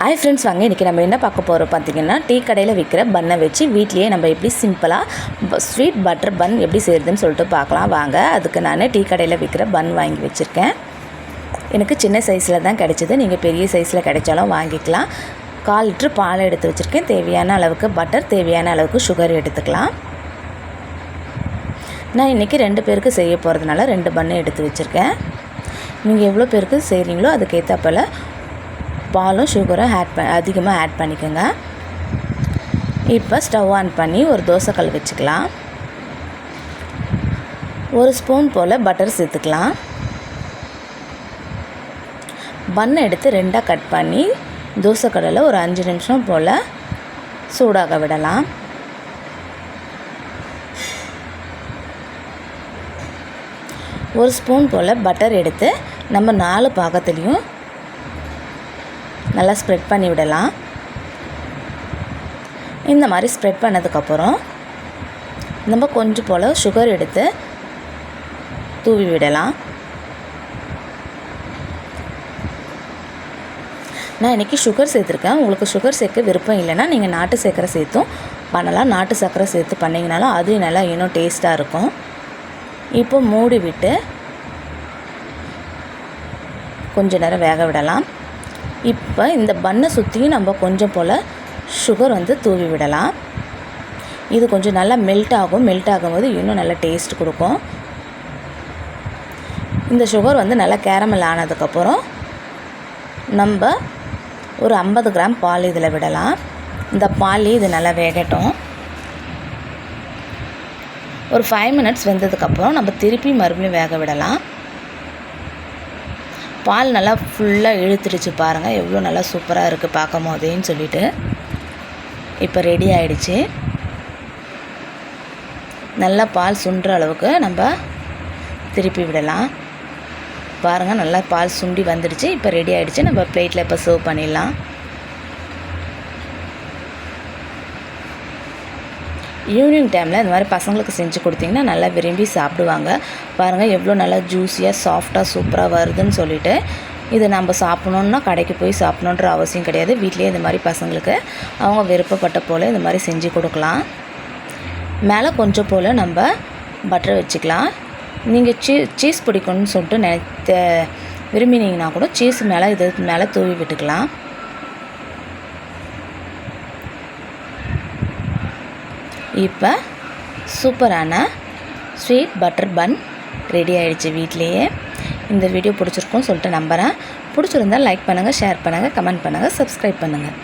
Hi friends, வாங்க இன்றைக்கி நம்ம என்ன பார்க்க போகிறோம் பார்த்திங்கன்னா, டீ கடையில் விற்கிற பன்னை வச்சு வீட்லேயே நம்ம எப்படி சிம்பிளாக ஸ்வீட் பட்டர் பன் எப்படி செய்கிறதுன்னு சொல்லிட்டு பார்க்கலாம் வாங்க. அதுக்கு நான் டீ கடையில் விற்கிற பன் வாங்கி வச்சுருக்கேன். எனக்கு சின்ன சைஸில் தான் கிடைச்சிது, நீங்கள் பெரிய சைஸில் கிடைச்சாலும் வாங்கிக்கலாம். 1/4 லிட்டர் பால் எடுத்து வச்சுருக்கேன். தேவையான அளவுக்கு பட்டர், தேவையான அளவுக்கு சுகர் எடுத்துக்கலாம். நான் இன்றைக்கி 2 பேருக்கு செய்ய போகிறதுனால 2 பன்னு எடுத்து வச்சுருக்கேன். நீங்கள் எவ்வளோ பேருக்கு செய்கிறீங்களோ அதுக்கேற்றப்போல் பாலும் சுகரும் அதிகமாக ஆட் பண்ணிக்கோங்க. இப்போ ஸ்டவ் ஆன் பண்ணி ஒரு தோசைக்கல் வச்சுக்கலாம். 1 ஸ்பூன் போல் பட்டர் சேர்த்துக்கலாம். பன்னை எடுத்து 2ஆக கட் பண்ணி தோசைக்கல்லில் ஒரு 5 நிமிஷம் போல் சூடாக விடலாம். ஒரு ஸ்பூன் போல் பட்டர் எடுத்து நம்ம 4 பாகத்துலேயும் நல்லா ஸ்ப்ரெட் பண்ணி விடலாம். இந்த மாதிரி ஸ்ப்ரெட் பண்ணதுக்கப்புறம் நம்ம கொஞ்சம் போல் சுகர் எடுத்து தூவி விடலாம். நான் இன்றைக்கி சுகர் சேர்த்துருக்கேன். உங்களுக்கு சுகர் சேர்க்க விருப்பம் இல்லைன்னா நீங்கள் நாட்டு சர்க்கரை சேர்த்தும் பண்ணலாம். நாட்டு சர்க்கரை சேர்த்து பண்ணிங்கனாலும் அது நல்லா இன்னும் டேஸ்ட்டாக இருக்கும். இப்போ மூடி விட்டு கொஞ்ச நேரம் வேக விடலாம். இப்போ இந்த பன்னை சுற்றியும் நம்ம கொஞ்சம் போல் சுகர் தூவி விடலாம். இது கொஞ்சம் நல்லா மெல்ட் ஆகும். மெல்ட் ஆகும்போது இன்னும் நல்லா டேஸ்ட் கொடுக்கும். இந்த சுகர் நல்லா கேரமல் ஆனதுக்கப்புறம் நம்ம ஒரு 50 கிராம் பால் இதில் விடலாம். இந்த பால் இது நல்லா வேகட்டும். ஒரு 5 மினிட்ஸ் வெந்ததுக்கப்புறம் நம்ம திருப்பி மறுபடியும் வேக விடலாம். பால் நல்லா ஃபுல்லாக இழுத்துடுச்சு பாருங்கள், எவ்வளோ நல்லா சூப்பராக இருக்குது பார்க்கும் போதேன்னு சொல்லிட்டு. இப்போ ரெடி ஆகிடுச்சு. நல்லா பால் சுண்டுற அளவுக்கு நம்ம திருப்பி விடலாம். பாருங்கள், நல்லா பால் சுண்டி வந்துடுச்சு. இப்போ ரெடி ஆகிடுச்சு. நம்ம பிளேட்டில் இப்போ சர்வ் பண்ணிடலாம். ஈவினிங் டைமில் இந்த மாதிரி பசங்களுக்கு செஞ்சு கொடுத்திங்கன்னா நல்லா விரும்பி சாப்பிடுவாங்க. பாருங்கள் எவ்வளோ நல்லா ஜூஸியாக சாஃப்டாக சூப்பராக வருதுன்னு சொல்லிட்டு. இது நம்ம சாப்பிட்ணுன்னா கடைக்கு போய் சாப்பிட்ணுன்ற அவசியம் கிடையாது. வீட்லேயே இந்த மாதிரி பசங்களுக்கு அவங்க விருப்பப்பட்ட போல் இந்த மாதிரி செஞ்சு கொடுக்கலாம். மேலே கொஞ்சம் போல் நம்ம பட்டர் வச்சுக்கலாம். நீங்கள் சீஸ் பிடிக்கணும்னு சொல்லிட்டு விரும்பினீங்கன்னா கூட சீஸ் மேலே இது மேலே தூவி விட்டுக்கலாம். இப்போ சூப்பரான ஸ்வீட் பட்டர் பன் ரெடி ஆகிடுச்சு வீட்லேயே. இந்த வீடியோ பிடிச்சிருக்குன்னு சொல்லிட்டு நம்புகிறேன். பிடிச்சிருந்தால் லைக் பண்ணுங்கள், ஷேர் பண்ணுங்கள், கமெண்ட் பண்ணுங்கள், சப்ஸ்கிரைப் பண்ணுங்கள்.